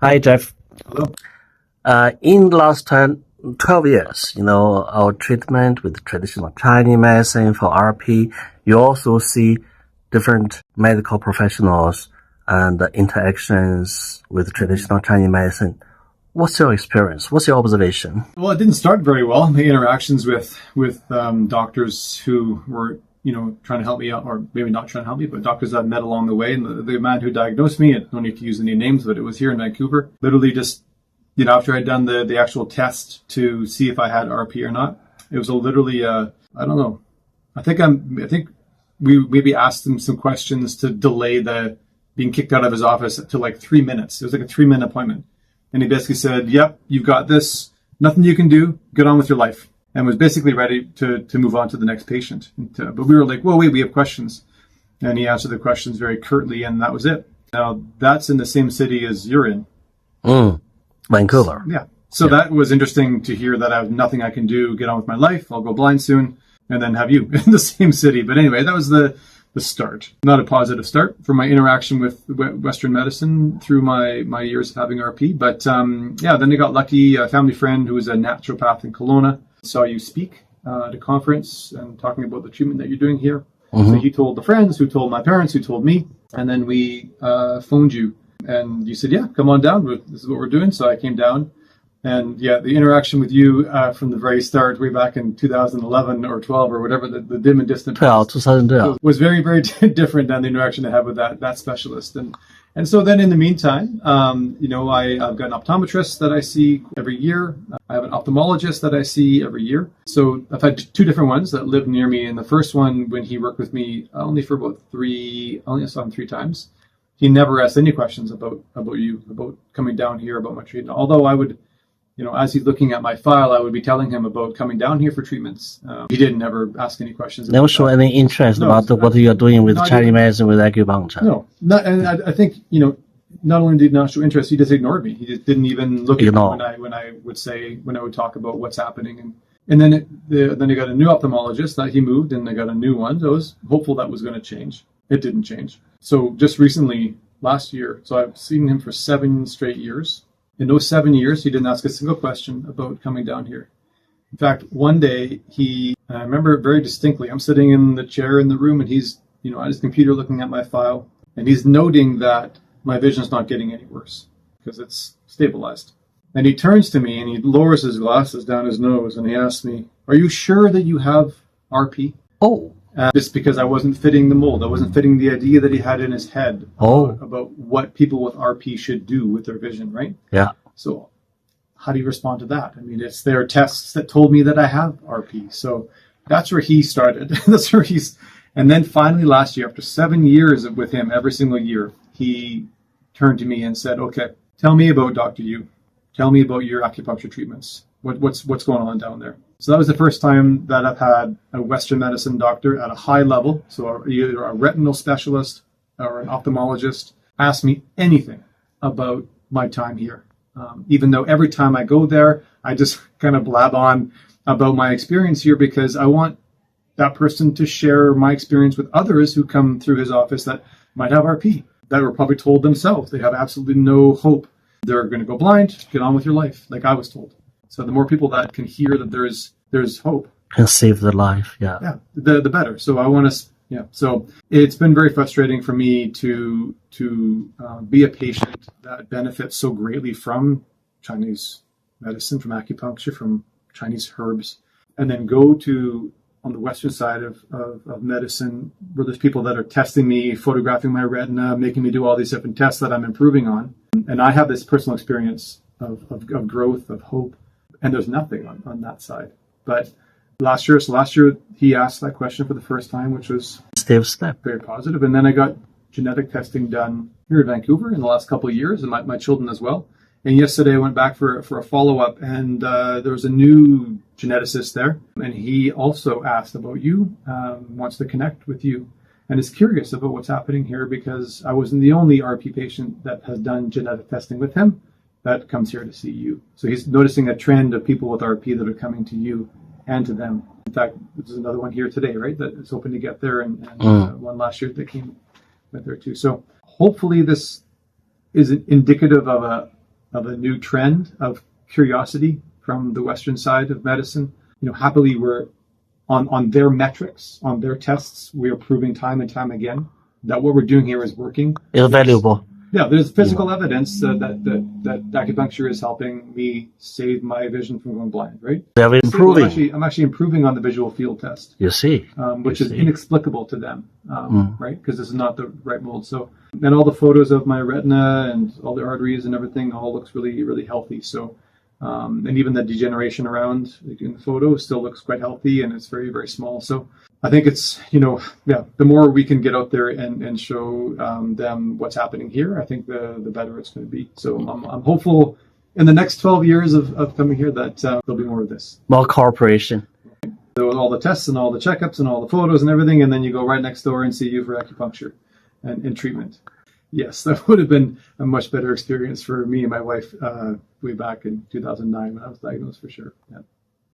Hi, Jeff. Hello. In the last 12 years, our treatment with traditional Chinese medicine for RP, you also see different medical professionals and interactions with traditional Chinese medicine. What's your experience? What's your observation? Well, it didn't start very well. My interactions with doctors who were, trying to help me out, or maybe not trying to help me, but doctors I've met along the way. And the man who diagnosed me, I don't need to use any names, but it was here in Vancouver. Literally just, after I'd done the actual test to see if I had RP or not, it was literally, I don't know. I think we maybe asked him some questions to delay the being kicked out of his office to like 3 minutes. It was like a 3-minute appointment. And he basically said, yep, you've got this, nothing you can do, get on with your life. And was basically ready to move on to the next patient. But we were like, well, wait, we have questions. And he answered the questions very curtly, and that was it. Now, that's in the same city as you're in. Vancouver. Yeah. So that was interesting to hear that I have nothing I can do, get on with my life, I'll go blind soon, and then have you in the same city. But anyway, that was the start. Not a positive start for my interaction with Western medicine through my years of having RP. But then I got lucky. A family friend who was a naturopath in Kelowna saw you speak at a conference and talking about the treatment that you're doing here. So he told the friends, who told my parents, who told me, and then we phoned you. And you said, yeah, come on down. This is what we're doing. So I came down. And yeah, the interaction with you from the very start, way back in 2011 or 12 or whatever, the dim and distant 2012 was very, very different than the interaction I had with that specialist. And so then in the meantime, I've got an optometrist that I see every year. I have an ophthalmologist that I see every year. So I've had two different ones that live near me. And the first one, when he worked with me only for about only saw him 3 times. He never asked any questions about you, about coming down here, about my treatment. Although I would, as he's looking at my file, I would be telling him about coming down here for treatments. He didn't ever ask any questions. Never show any interest about what you are doing with Chinese medicine, with acupuncture. No, and I think, not only did he not show interest, he just ignored me. He just didn't even look at me when I would talk about what's happening. And then I got a new ophthalmologist that he moved, and I got a new one. So I was hopeful that was going to change. It didn't change. So just recently, last year, so I've seen him for 7 straight years. In those 7 years, he didn't ask a single question about coming down here. In fact, one day, I remember it very distinctly, I'm sitting in the chair in the room, and he's, at his computer looking at my file, and he's noting that my vision's not getting any worse because it's stabilized. And he turns to me, and he lowers his glasses down his nose, and he asks me, are you sure that you have RP? Oh. Just because I wasn't fitting the mold. I wasn't fitting the idea that he had in his head about what people with RP should do with their vision, right? Yeah. So how do you respond to that? I mean, it's their tests that told me that I have RP. So that's where he started. And then finally last year, after 7 years with him, every single year, he turned to me and said, okay, tell me about Dr. Yu. Tell me about your acupuncture treatments. What's going on down there? So that was the first time that I've had a Western medicine doctor at a high level, so either a retinal specialist or an ophthalmologist, ask me anything about my time here. Even though every time I go there, I just kind of blab on about my experience here because I want that person to share my experience with others who come through his office that might have RP, that were probably told themselves they have absolutely no hope. They're going to go blind, get on with your life, like I was told. So the more people that can hear that there's hope, can save their life, the better. So I want to, So it's been very frustrating for me to be a patient that benefits so greatly from Chinese medicine, from acupuncture, from Chinese herbs, and then go to on the Western side of medicine where there's people that are testing me, photographing my retina, making me do all these different tests that I'm improving on, and I have this personal experience of growth, of hope. And there's nothing on that side. But last year he asked that question for the first time, which was step very positive. And then I got genetic testing done here in Vancouver in the last couple of years, and my children as well. And yesterday I went back for a follow-up, and there was a new geneticist there, and he also asked about you, wants to connect with you, and is curious about what's happening here because I wasn't the only RP patient that has done genetic testing with him that comes here to see you. So he's noticing a trend of people with RP that are coming to you and to them. In fact, there's another one here today, right, that is hoping to get there, and one last year that came with there too. So hopefully this is indicative of of a new trend of curiosity from the Western side of medicine. Happily, we're on their metrics, on their tests, we are proving time and time again that what we're doing here is working. It's valuable. Yeah, there's physical evidence that acupuncture is helping me save my vision from going blind, right? They're improving. I'm actually improving on the visual field test. You see. Which is inexplicable to them, right? Because this is not the right mold. So, and all the photos of my retina and all the arteries and everything all looks really, really healthy. So, and even the degeneration around in the photo still looks quite healthy, and it's very, very small. So I think it's, the more we can get out there and show them what's happening here, I think the better it's going to be. So I'm hopeful in the next 12 years of coming here that there'll be more of this. More cooperation. So all the tests and all the checkups and all the photos and everything, and then you go right next door and see you for acupuncture and treatment. Yes, that would have been a much better experience for me and my wife way back in 2009 when I was diagnosed, for sure. Yeah.